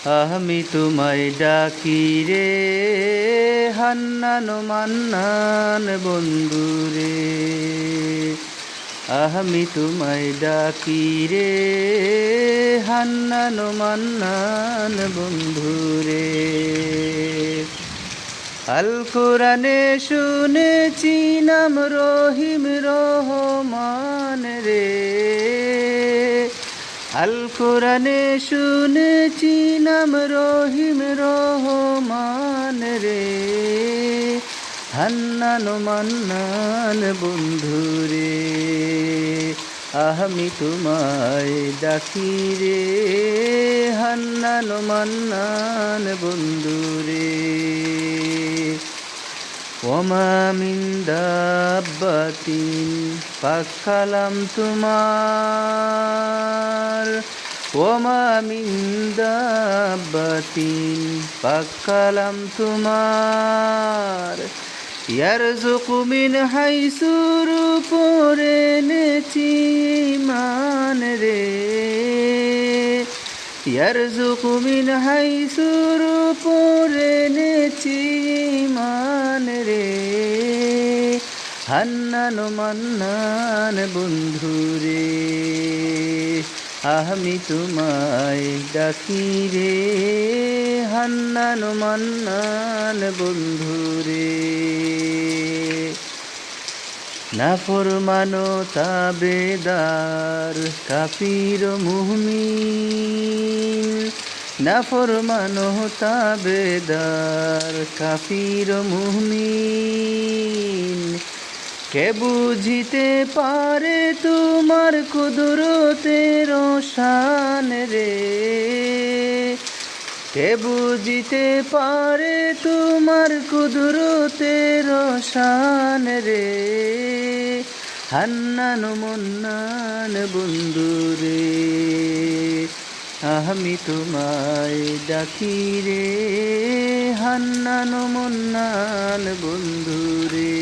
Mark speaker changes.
Speaker 1: আমি তোমায় ডাকি রে হান্নান মান্নান বন্ধুরে, আমি তোমায় ডাকি রে হান্নান মান্নান বন্ধুরে। আল কোরআনে শুনেছি নাম রহিম রহমান রে, আল কোরআনে শুনেছি নাম রহিম রহমান রে, হান্নান মান্নান বন্ধুরে, আমি তোমায় ডাকি রে হান্নান মান্নান বন্ধুরে। ওমা মিন দাব্বাতিন পাক কালাম তোমার, ওমা মিন দাব্বাতিন পাক কালাম তোমার, ইয়ারযুকু মিন হাইসুর উপরে নেছি ঈমান রে, ইয়ারযুকু মিন হাইসুর উপরে নেছি ঈমান রে, হান্নান মান্নান বন্ধুরে, আমি তোমায় ডাকি রে হান্নান মান্নান বন্ধুরে। নাফরমানো তাবেদার কাফির মুমিন, নাফরমানো তাবেদার কাফির মুমিন, কে বুঝিতে পারে তোমার কুদরতের শান রে, কে বুঝিতে পারে তোমার কুদরতের শান রে, হান্নান মান্নান বন্ধুরে, আমি তোমায় ডাকি রে হান্নান মান্নান বন্ধুরে।